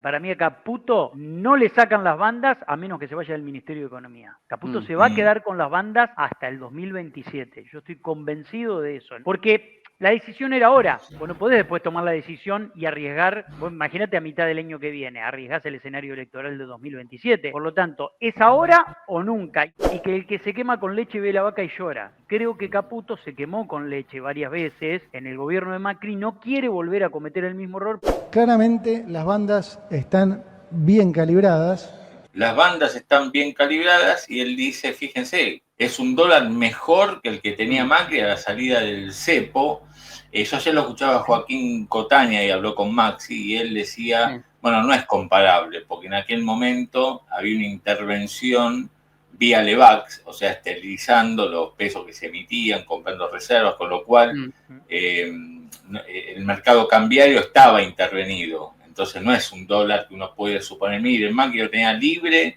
Para mí a Caputo no le sacan las bandas a menos que se vaya del Ministerio de Economía. Caputo se va a quedar con las bandas hasta el 2027. Yo estoy convencido de eso. Porque la decisión era ahora. Vos no podés después tomar la decisión y arriesgar. Vos imagínate a mitad del año que viene. Arriesgás el escenario electoral de 2027. Por lo tanto, es ahora o nunca. Y que el que se quema con leche ve la vaca y llora. Creo que Caputo se quemó con leche varias veces en el gobierno de Macri. No quiere volver a cometer el mismo error. Claramente las bandas están bien calibradas. Las bandas están bien calibradas y él dice, fíjense, es un dólar mejor que el que tenía Macri a la salida del cepo. Yo ayer lo escuchaba a Joaquín Cotaña y habló con Maxi y él decía, bueno, no es comparable, porque en aquel momento había una intervención vía Levax, o sea, esterilizando los pesos que se emitían, comprando reservas, con lo cual el mercado cambiario estaba intervenido. Entonces no es un dólar que uno puede suponer, mire, Macri lo tenía libre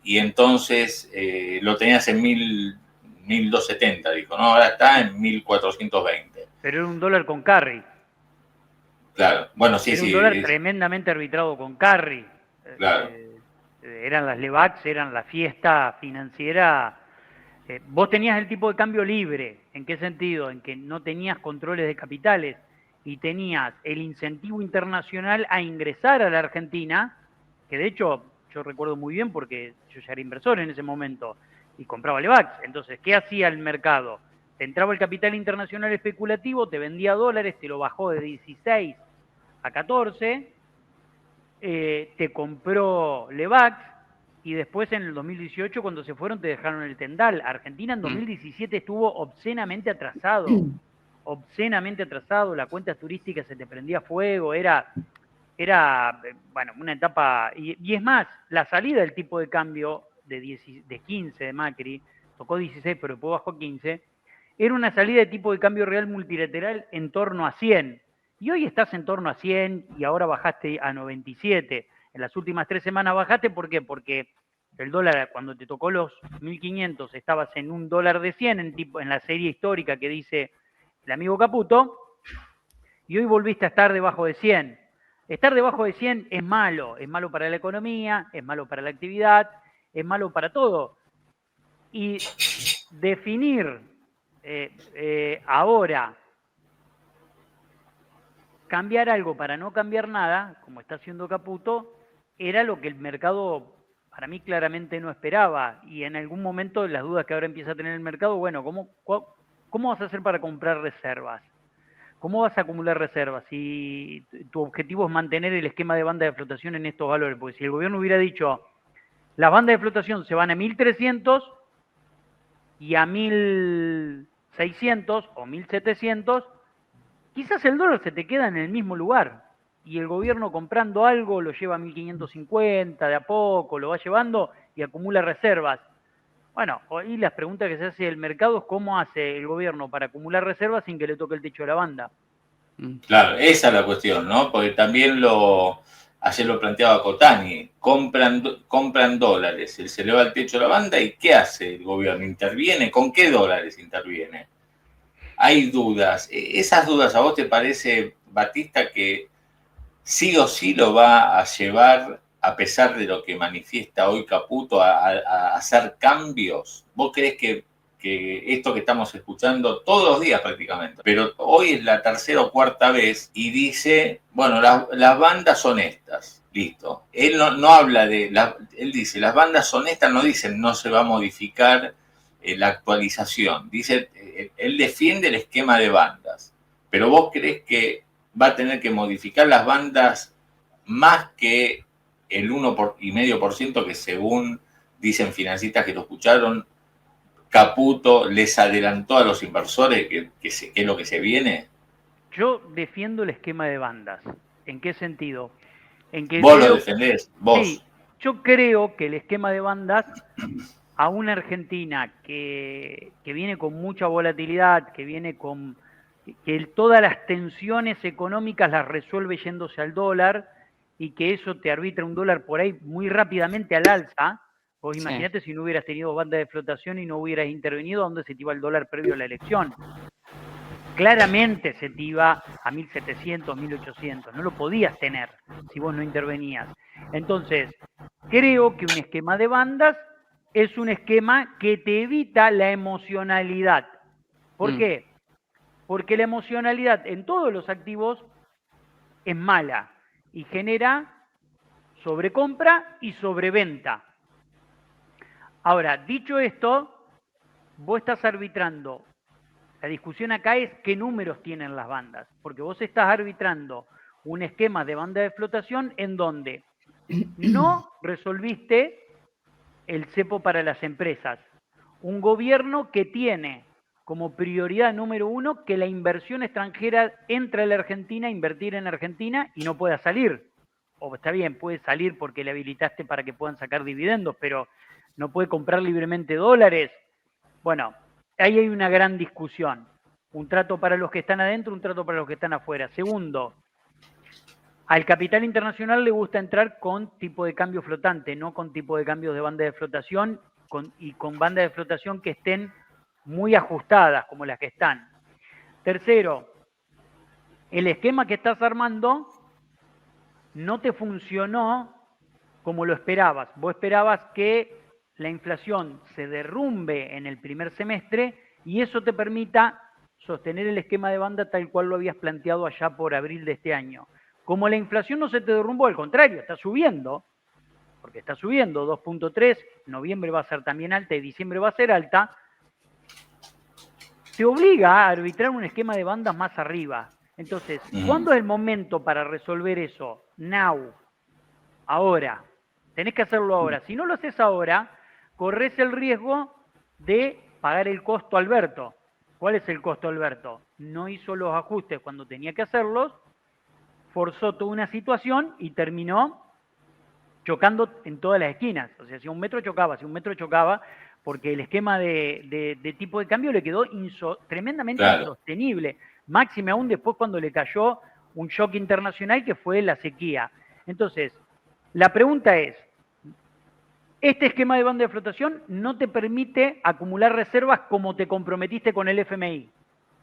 y entonces lo tenías en 1270, dijo, no, ahora está en 1420. Pero era un dólar con carry. Claro, bueno, sí, era sí. Un dólar tremendamente arbitrado con carry. Claro. Eran las Levax, eran la fiesta financiera. Vos tenías el tipo de cambio libre. ¿En qué sentido? En que no tenías controles de capitales y tenías el incentivo internacional a ingresar a la Argentina, que de hecho yo recuerdo muy bien porque yo ya era inversor en ese momento y compraba Levax. Entonces, ¿qué hacía el mercado? Te entraba el capital internacional especulativo, te vendía dólares, te lo bajó de 16 a 14, te compró Levax, y después en el 2018 cuando se fueron te dejaron el tendal. Argentina en 2017 estuvo obscenamente atrasado, la cuenta turística se te prendía fuego, era bueno, una etapa, y es más, la salida del tipo de cambio de 15 de Macri, tocó 16 pero después bajó 15, era una salida de tipo de cambio real multilateral en torno a 100. Y hoy estás en torno a 100 y ahora bajaste a 97. En las últimas 3 semanas bajaste, ¿por qué? Porque el dólar, cuando te tocó los 1.500, estabas en un dólar de 100 en la serie histórica que dice el amigo Caputo, y hoy volviste a estar debajo de 100. Estar debajo de 100 es malo para la economía, es malo para la actividad, es malo para todo. Y definir ahora cambiar algo para no cambiar nada, como está haciendo Caputo, era lo que el mercado para mí claramente no esperaba. Y en algún momento las dudas que ahora empieza a tener el mercado, bueno, ¿cómo vas a hacer para comprar reservas? ¿Cómo vas a acumular reservas si tu objetivo es mantener el esquema de banda de flotación en estos valores? Porque si el gobierno hubiera dicho, las bandas de flotación se van a 1.300 y a 1.600 o 1.700, quizás el dólar se te queda en el mismo lugar y el gobierno comprando algo lo lleva a 1.550 de a poco, lo va llevando y acumula reservas. Bueno, hoy las preguntas que se hace el mercado es cómo hace el gobierno para acumular reservas sin que le toque el techo de la banda. Claro, esa es la cuestión, ¿no? Porque también ayer lo planteaba Cotani, compran dólares, se le va el techo a la banda y ¿qué hace el gobierno? ¿Interviene? ¿Con qué dólares interviene? Hay dudas. ¿Esas dudas a vos te parece, Batista, que sí o sí lo va a llevar, a pesar de lo que manifiesta hoy Caputo, a hacer cambios? ¿Vos creés que esto que estamos escuchando todos los días prácticamente, pero hoy es la tercera o cuarta vez y dice, bueno, las bandas son estas, listo? Él no habla él dice, las bandas son estas, no dicen no se va a modificar la actualización, dice, él defiende el esquema de bandas, pero vos creés que va a tener que modificar las bandas más que el 1,5% que según dicen financistas que lo escucharon, Caputo les adelantó a los inversores que es lo que se viene? Yo defiendo el esquema de bandas. ¿En qué sentido? En que vos lo defendés, vos. Sí, yo creo que el esquema de bandas a una Argentina que viene con mucha volatilidad, que viene con que todas las tensiones económicas las resuelve yéndose al dólar y que eso te arbitra un dólar por ahí muy rápidamente al alza. Vos imaginate si no hubieras tenido banda de flotación y no hubieras intervenido, ¿a dónde se te iba el dólar previo a la elección? claramente se te iba a 1.700, 1.800. No lo podías tener si vos no intervenías. Entonces, creo que un esquema de bandas es un esquema que te evita la emocionalidad. ¿Por qué? Porque la emocionalidad en todos los activos es mala y genera sobrecompra y sobreventa. Ahora, dicho esto, vos estás arbitrando. La discusión acá es qué números tienen las bandas, porque vos estás arbitrando un esquema de banda de flotación en donde no resolviste el cepo para las empresas. Un gobierno que tiene como prioridad número uno que la inversión extranjera entre a la Argentina, invertir en Argentina y no pueda salir. O está bien, puede salir porque le habilitaste para que puedan sacar dividendos, pero no puede comprar libremente dólares. Bueno, ahí hay una gran discusión. Un trato para los que están adentro, un trato para los que están afuera. Segundo, al capital internacional le gusta entrar con tipo de cambio flotante, no con tipo de cambios de banda de flotación y con bandas de flotación que estén muy ajustadas, como las que están. Tercero, el esquema que estás armando no te funcionó como lo esperabas. Vos esperabas que la inflación se derrumbe en el primer semestre y eso te permita sostener el esquema de banda tal cual lo habías planteado allá por abril de este año. Como la inflación no se te derrumbó, al contrario, está subiendo, porque está subiendo 2.3, noviembre va a ser también alta y diciembre va a ser alta, te obliga a arbitrar un esquema de bandas más arriba. Entonces, ¿cuándo es el momento para resolver eso? Now, ahora. Tenés que hacerlo ahora. Si no lo haces ahora, corres el riesgo de pagar el costo Alberto. ¿Cuál es el costo Alberto? No hizo los ajustes cuando tenía que hacerlos, forzó toda una situación y terminó chocando en todas las esquinas. O sea, si un metro chocaba, porque el esquema de tipo de cambio le quedó tremendamente insostenible. Máxime aún después cuando le cayó un shock internacional que fue la sequía. Entonces, la pregunta es, este esquema de banda de flotación no te permite acumular reservas como te comprometiste con el FMI.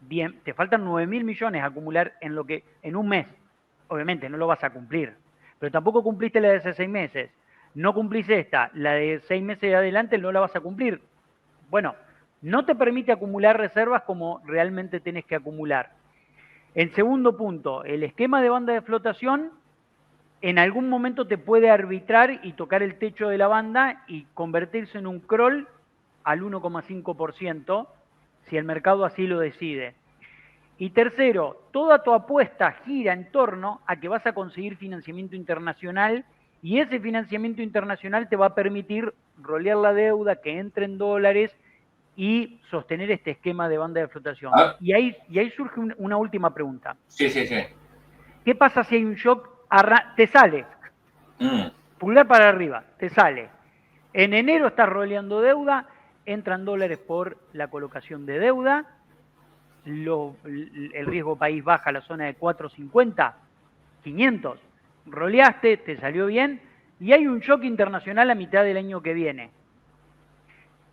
Bien, te faltan 9.000 millones a acumular en un mes. Obviamente no lo vas a cumplir, pero tampoco cumpliste la de hace 6 meses. No cumplís esta, la de 6 meses de adelante no la vas a cumplir. Bueno, no te permite acumular reservas como realmente tenés que acumular. En segundo punto, el esquema de banda de flotación en algún momento te puede arbitrar y tocar el techo de la banda y convertirse en un crawl al 1,5% si el mercado así lo decide. Y tercero, toda tu apuesta gira en torno a que vas a conseguir financiamiento internacional y ese financiamiento internacional te va a permitir rolear la deuda, que entre en dólares y sostener este esquema de banda de flotación. Y ahí surge una última pregunta. Sí. ¿Qué pasa si hay un shock? Te sale. Pulgar para arriba, te sale. En enero estás roleando deuda, entran dólares por la colocación de deuda, el riesgo país baja a la zona de 450, 500. Roleaste, te salió bien, y hay un shock internacional a mitad del año que viene.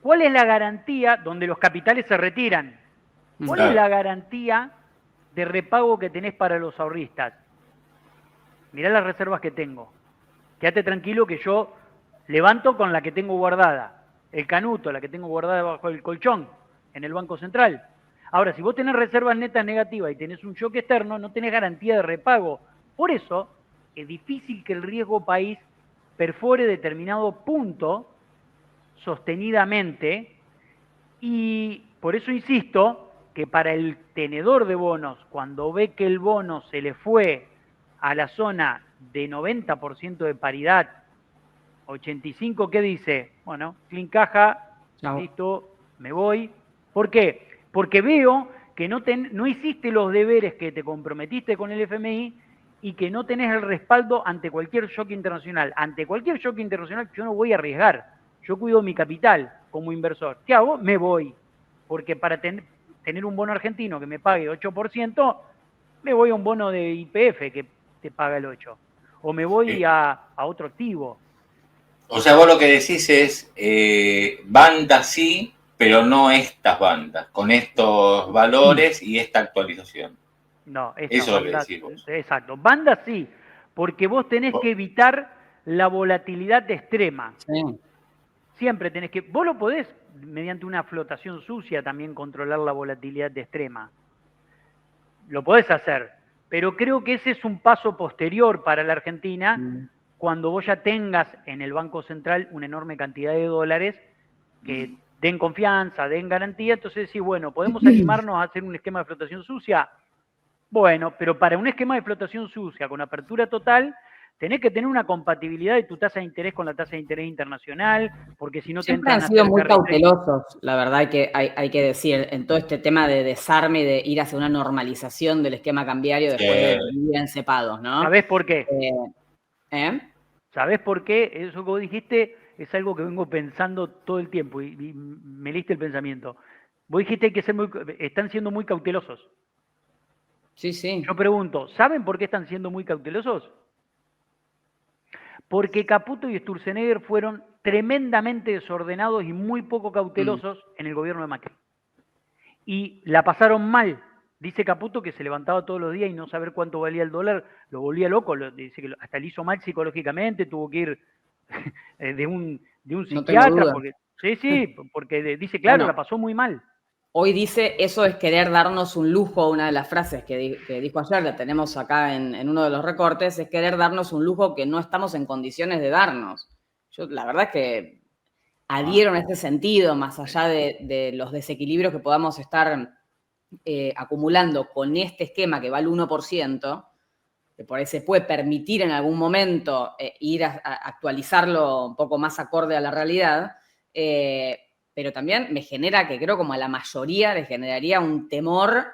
¿Cuál es la garantía donde los capitales se retiran? ¿Cuál es la garantía de repago que tenés para los ahorristas? Mirá las reservas que tengo. Quédate tranquilo que yo levanto con la que tengo guardada. El canuto, la que tengo guardada bajo el colchón, en el Banco Central. Ahora, si vos tenés reservas netas negativas y tenés un shock externo, no tenés garantía de repago. Por eso es difícil que el riesgo país perfore determinado punto sostenidamente y por eso insisto que para el tenedor de bonos, cuando ve que el bono se le fue a la zona de 90% de paridad, 85, ¿qué dice? Bueno, clean caja, listo, me voy. ¿Por qué? Porque veo que no hiciste los deberes que te comprometiste con el FMI y que no tenés el respaldo ante cualquier shock internacional. Ante cualquier shock internacional yo no voy a arriesgar. Yo cuido mi capital como inversor. ¿Qué hago? Me voy. Porque para tener un bono argentino que me pague 8%, me voy a un bono de YPF que te paga el 8%. O me voy a otro activo. O sea, vos lo que decís es, banda sí, pero no estas bandas, con estos valores y esta actualización. No, Eso es lo que decís vos. Exacto. Bandas sí, porque vos tenés que evitar la volatilidad extrema. Sí. Siempre tenés que... Vos lo podés, mediante una flotación sucia, también controlar la volatilidad extrema. Lo podés hacer, pero creo que ese es un paso posterior para la Argentina, cuando vos ya tengas en el Banco Central una enorme cantidad de dólares que den confianza, den garantía. Entonces decís, bueno, ¿podemos animarnos a hacer un esquema de flotación sucia? Bueno, pero para un esquema de flotación sucia con apertura total, tenés que tener una compatibilidad de tu tasa de interés con la tasa de interés internacional, porque si no te Siempre entran han sido a muy hacer carry trade. cautelosos, la verdad hay que decir, en todo este tema de desarme y de ir hacia una normalización del esquema cambiario después de vivir encepados, ¿no? ¿Sabés por qué? ¿Eh? ¿Sabés por qué? Eso que vos dijiste es algo que vengo pensando todo el tiempo y me leíste el pensamiento. Vos dijiste que están siendo muy cautelosos. Sí, sí. Yo pregunto, ¿saben por qué están siendo muy cautelosos? Porque Caputo y Sturzenegger fueron tremendamente desordenados y muy poco cautelosos en el gobierno de Macri. Y la pasaron mal. Dice Caputo que se levantaba todos los días y no saber cuánto valía el dólar lo volvía loco. Dice que hasta le hizo mal psicológicamente, tuvo que ir de un psiquiatra. Porque, sí, porque dice, claro, la pasó muy mal. Hoy dice, eso es querer darnos un lujo, una de las frases que dijo ayer, la tenemos acá en uno de los recortes, es querer darnos un lujo que no estamos en condiciones de darnos. Yo la verdad es que adhiero en este sentido, más allá de los desequilibrios que podamos estar acumulando con este esquema que va al 1%, que por ahí se puede permitir en algún momento ir a actualizarlo un poco más acorde a la realidad, pero también me genera que creo como a la mayoría le generaría un temor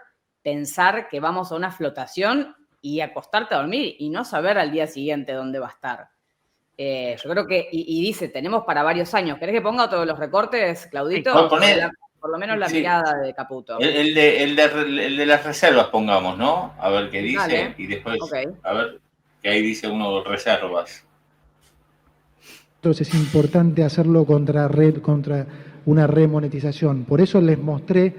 pensar que vamos a una flotación y acostarte a dormir y no saber al día siguiente dónde va a estar. Yo creo que, y dice, tenemos para varios años. ¿Querés que ponga todos los recortes, Claudito? Sí, por lo menos la mirada de Caputo. El de las reservas, pongamos, ¿no? A ver qué dice. Dale. Y después, a ver, que ahí dice uno reservas. Entonces es importante hacerlo contra una remonetización. Por eso les mostré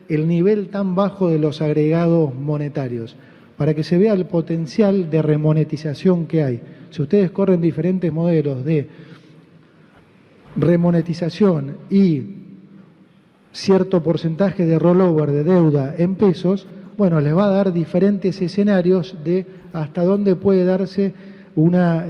el nivel tan bajo de los agregados monetarios, para que se vea el potencial de remonetización que hay. Si ustedes corren diferentes modelos de remonetización y cierto porcentaje de rollover de deuda en pesos, bueno, les va a dar diferentes escenarios de hasta dónde puede darse una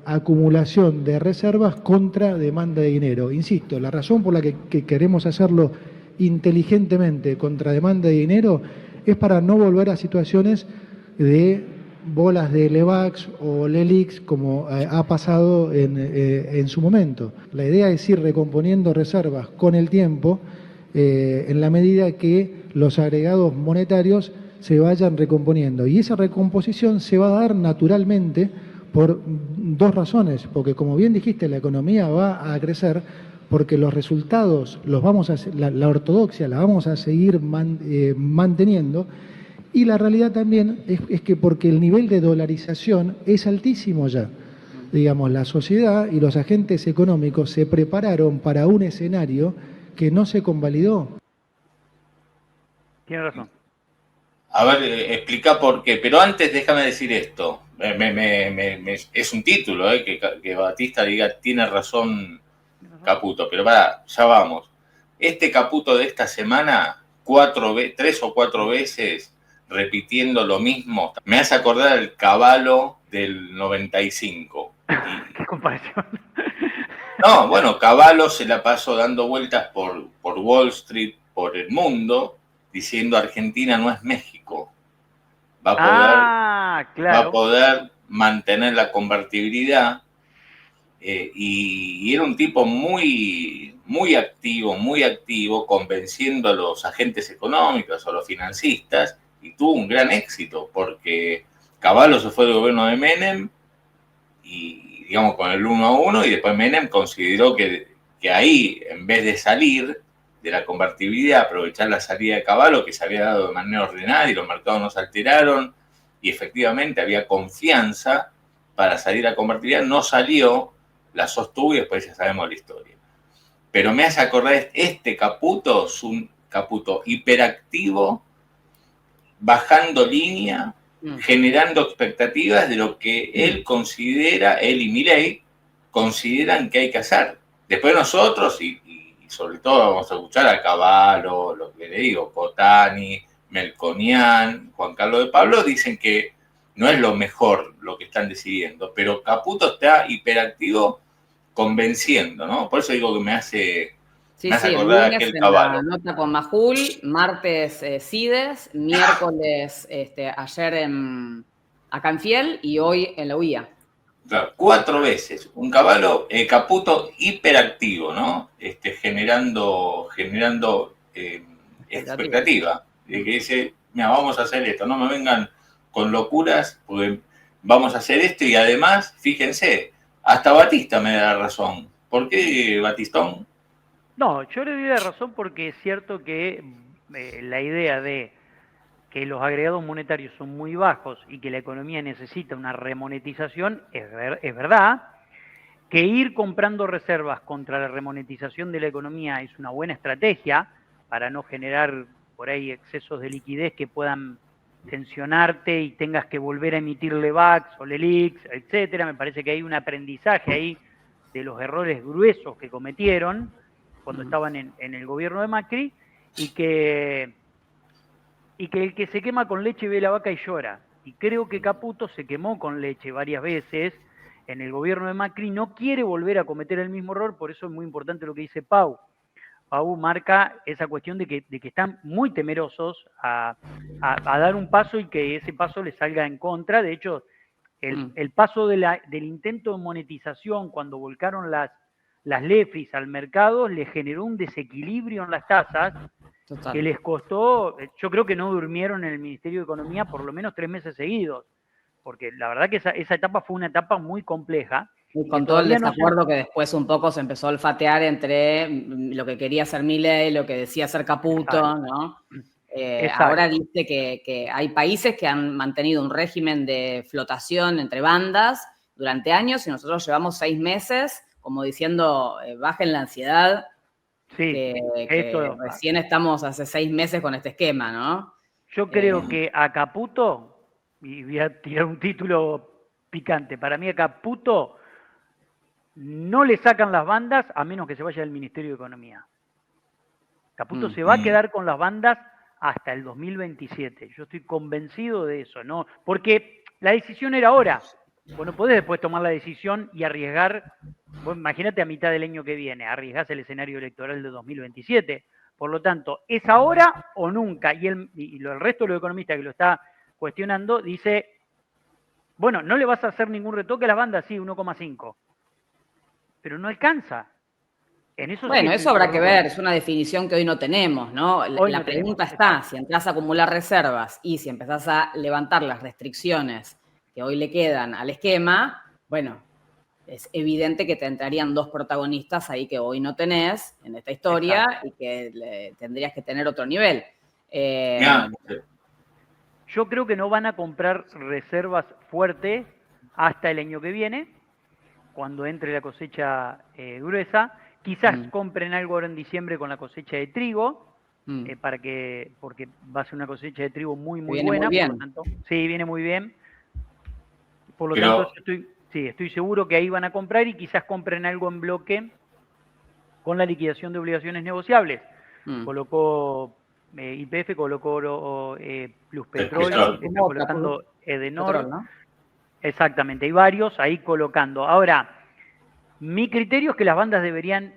acumulación de reservas contra demanda de dinero. Insisto, la razón por la que queremos hacerlo inteligentemente contra demanda de dinero es para no volver a situaciones de bolas de Levax o Lelix como ha pasado en su momento. La idea es ir recomponiendo reservas con el tiempo en la medida que los agregados monetarios se vayan recomponiendo. Y esa recomposición se va a dar naturalmente por dos razones, porque como bien dijiste, la economía va a crecer porque los resultados la ortodoxia la vamos a seguir manteniendo, y la realidad también es que porque el nivel de dolarización es altísimo ya. Digamos, la sociedad y los agentes económicos se prepararon para un escenario que no se convalidó. Tiene razón. A ver, explica por qué. Pero antes déjame decir esto. Es un título, que Batista diga, tiene razón Caputo. Pero ya vamos. Este Caputo de esta semana, 3 o 4 veces repitiendo lo mismo, me hace acordar el Cavallo del 95. ¿Qué comparación? No, bueno, Cavallo se la pasó dando vueltas por Wall Street, por el mundo, diciendo Argentina no es México. Va a poder mantener la convertibilidad. Y era un tipo muy activo, convenciendo a los agentes económicos o a los financistas, y tuvo un gran éxito, porque Cavallo se fue del gobierno de Menem, y digamos con el 1-1, y después Menem consideró que ahí, en vez de salir de la convertibilidad, aprovechar la salida de Cavallo, que se había dado de manera ordenada y los mercados no se alteraron, y efectivamente había confianza para salir a convertibilidad, no salió, la sostuvo y después ya sabemos la historia. pero me hace acordar, este Caputo es un Caputo hiperactivo, bajando línea, generando expectativas de lo que él considera, él y Milei consideran que hay que hacer. Después nosotros, y sobre todo vamos a escuchar a Cavallo, lo que le digo, Cotani, Melconian, Juan Carlos de Pablo, dicen que no es lo mejor lo que están decidiendo, pero Caputo está hiperactivo convenciendo, ¿no? Por eso digo que me hace acordar el aquel lunes Cavallo. en la nota con Majul, martes Cides, miércoles ayer acá en Fiel y hoy en la UIA. Claro, 4 veces. Un Cavallo, Caputo hiperactivo, ¿no? Generando expectativa. De que dice, mira, vamos a hacer esto, no me vengan con locuras, porque vamos a hacer esto y además, fíjense, hasta Batista me da razón. ¿Por qué Batistón? No, yo le doy la razón porque es cierto que la idea de que los agregados monetarios son muy bajos y que la economía necesita una remonetización es verdad, que ir comprando reservas contra la remonetización de la economía es una buena estrategia para no generar por ahí excesos de liquidez que puedan tensionarte y tengas que volver a emitir LEVAX o LELIX, etcétera. Me parece que hay un aprendizaje ahí de los errores gruesos que cometieron cuando estaban en el gobierno de Macri y que el que se quema con leche ve la vaca y llora. Y creo que Caputo se quemó con leche varias veces en el gobierno de Macri, no quiere volver a cometer el mismo error, por eso es muy importante lo que dice Pau. Pau marca esa cuestión de que están muy temerosos a dar un paso y que ese paso les salga en contra. De hecho, el paso del intento de monetización cuando volcaron las LEFIs al mercado les generó un desequilibrio en las tasas. Total. Que les costó, yo creo que no durmieron en el Ministerio de Economía por lo menos 3 meses seguidos, porque la verdad que esa etapa fue una etapa muy compleja. Y con todo el desacuerdo que después un poco se empezó a olfatear entre lo que quería hacer Milei, lo que decía hacer Caputo, exacto, ¿no? Ahora dice que hay países que han mantenido un régimen de flotación entre bandas durante años y nosotros llevamos 6 meses como diciendo, bajen la ansiedad, sí, que recién estamos hace 6 meses con este esquema, ¿no? Yo creo que a Caputo, y voy a tirar un título picante, para mí a Caputo no le sacan las bandas a menos que se vaya del Ministerio de Economía. Caputo se va a quedar con las bandas hasta el 2027. Yo estoy convencido de eso, ¿no? Porque la decisión era ahora. Vos no podés después tomar la decisión y arriesgar, vos imagínate a mitad del año que viene, arriesgás el escenario electoral de 2027. Por lo tanto, es ahora o nunca. Y el resto de los economistas que lo está cuestionando dice, bueno, no le vas a hacer ningún retoque a las bandas, sí, 1,5. Pero no alcanza. En eso bueno, sí, eso habrá que ver, es una definición que hoy no tenemos, ¿no? La pregunta está, si entras a acumular reservas y si empezás a levantar las restricciones que hoy le quedan al esquema, bueno, es evidente que te entrarían 2 protagonistas ahí que hoy no tenés en esta historia. Exacto. Y que tendrías que tener otro nivel. Yo creo que no van a comprar reservas fuertes hasta el año que viene, cuando entre la cosecha gruesa. Quizás compren algo ahora en diciembre con la cosecha de trigo, porque va a ser una cosecha de trigo muy buena. Muy bien. Por lo tanto, sí, viene muy bien. Por lo tanto, estoy seguro que ahí van a comprar y quizás compren algo en bloque con la liquidación de obligaciones negociables. Colocó YPF, colocó Plus Petróleo, está colocando Edenor. Petrol, ¿no? Exactamente, hay varios ahí colocando. Ahora, mi criterio es que las bandas deberían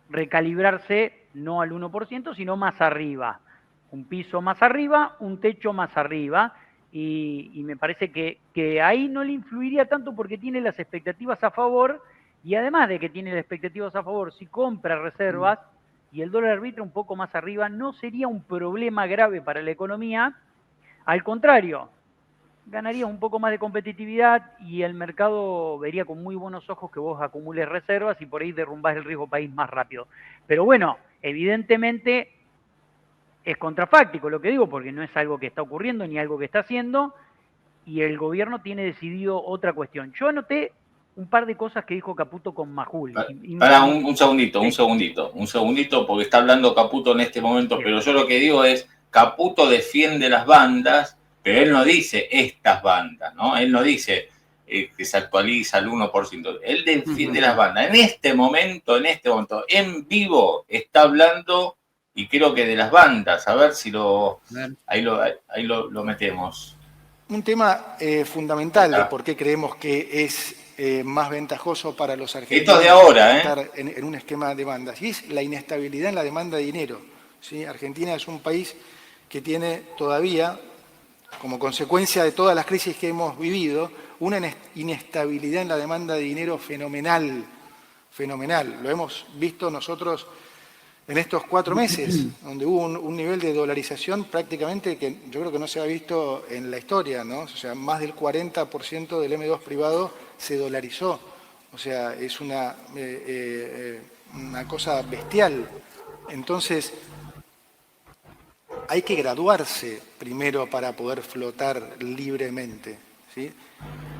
recalibrarse no al 1%, sino más arriba. Un piso más arriba, un techo más arriba. Y me parece que ahí no le influiría tanto porque tiene las expectativas a favor. Y además de que tiene las expectativas a favor, si compra reservas y el dólar arbitra un poco más arriba, no sería un problema grave para la economía. Al contrario, ganarías un poco más de competitividad y el mercado vería con muy buenos ojos que vos acumules reservas y por ahí derrumbás el riesgo país más rápido. Pero bueno, evidentemente es contrafáctico lo que digo, porque no es algo que está ocurriendo ni algo que está haciendo, y el gobierno tiene decidido otra cuestión. Yo anoté un par de cosas que dijo Caputo con Majul. Para un segundito, porque está hablando Caputo en este momento, pero yo lo que digo es, Caputo defiende las bandas, pero él no dice estas bandas, ¿no? Él no dice que se actualiza al 1%. Él defiende las bandas. En este momento, en vivo, está hablando, y creo que de las bandas. A ver si ahí lo metemos. Un tema fundamental de por qué creemos que es más ventajoso para los argentinos. Esto es de ahora, estar en un esquema de bandas, y es la inestabilidad en la demanda de dinero, ¿sí? Argentina es un país que tiene todavía, como consecuencia de todas las crisis que hemos vivido, una inestabilidad en la demanda de dinero fenomenal. Lo hemos visto nosotros en estos 4 meses, donde hubo un nivel de dolarización prácticamente que yo creo que no se ha visto en la historia, ¿no? O sea, más del 40% del M2 privado se dolarizó. O sea, es una cosa bestial. Entonces, hay que graduarse primero para poder flotar libremente, ¿sí?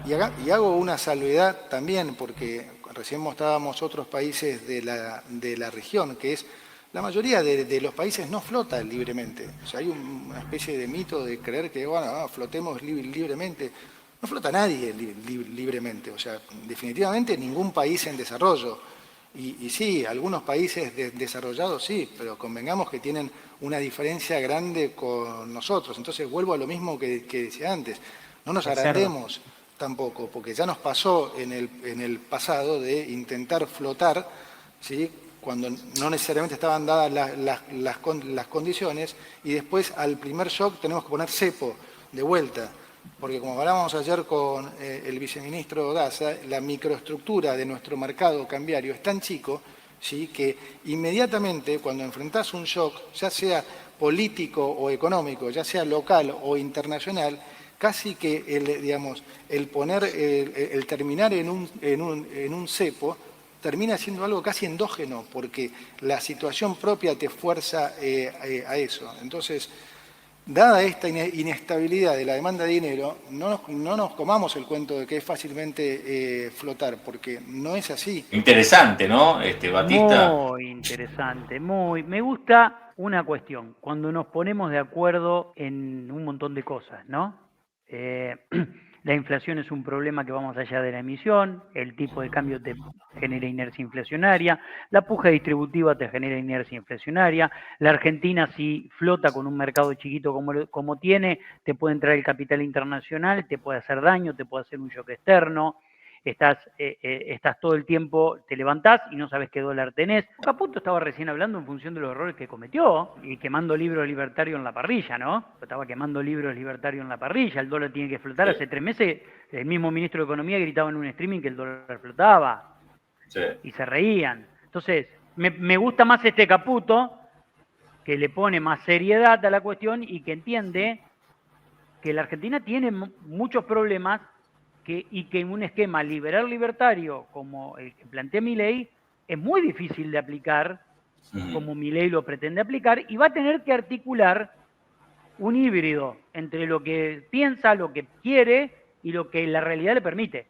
Y hago una salvedad también, porque recién mostrábamos otros países de la región, que es la mayoría de los países no flota libremente. O sea, hay una especie de mito de creer que, bueno, flotemos libremente. No flota nadie libremente. O sea, definitivamente ningún país en desarrollo. Y sí, algunos países desarrollados sí, pero convengamos que tienen una diferencia grande con nosotros. Entonces vuelvo a lo mismo que decía antes. No nos agrandemos tampoco, porque ya nos pasó en el pasado de intentar flotar, ¿sí?, cuando no necesariamente estaban dadas las condiciones, y después al primer shock tenemos que poner cepo de vuelta, porque como hablábamos ayer con el viceministro Daza, la microestructura de nuestro mercado cambiario es tan chico, ¿sí?, que inmediatamente cuando enfrentás un shock, ya sea político o económico, ya sea local o internacional, casi que el terminar en un cepo termina siendo algo casi endógeno, porque la situación propia te fuerza a eso. Entonces, dada esta inestabilidad de la demanda de dinero, no nos comamos el cuento de que es fácilmente flotar, porque no es así. Interesante, ¿no, Batista? Muy interesante, me gusta una cuestión, cuando nos ponemos de acuerdo en un montón de cosas, ¿no? La inflación es un problema que va más allá de la emisión, el tipo de cambio te genera inercia inflacionaria, la puja distributiva te genera inercia inflacionaria, la Argentina si flota con un mercado chiquito como tiene, te puede entrar el capital internacional, te puede hacer daño, te puede hacer un shock externo, estás todo el tiempo, te levantás y no sabes qué dólar tenés. Caputo estaba recién hablando en función de los errores que cometió y quemando libros libertarios en la parrilla, ¿no? Estaba quemando libros libertarios en la parrilla, el dólar tiene que flotar. Hace 3 meses el mismo ministro de Economía gritaba en un streaming que el dólar flotaba. Sí. Y se reían. Entonces, me gusta más este Caputo, que le pone más seriedad a la cuestión y que entiende que la Argentina tiene muchos problemas y que en un esquema liberal libertario como el que plantea Milei es muy difícil de aplicar como Milei lo pretende aplicar, y va a tener que articular un híbrido entre lo que piensa, lo que quiere y lo que la realidad le permite.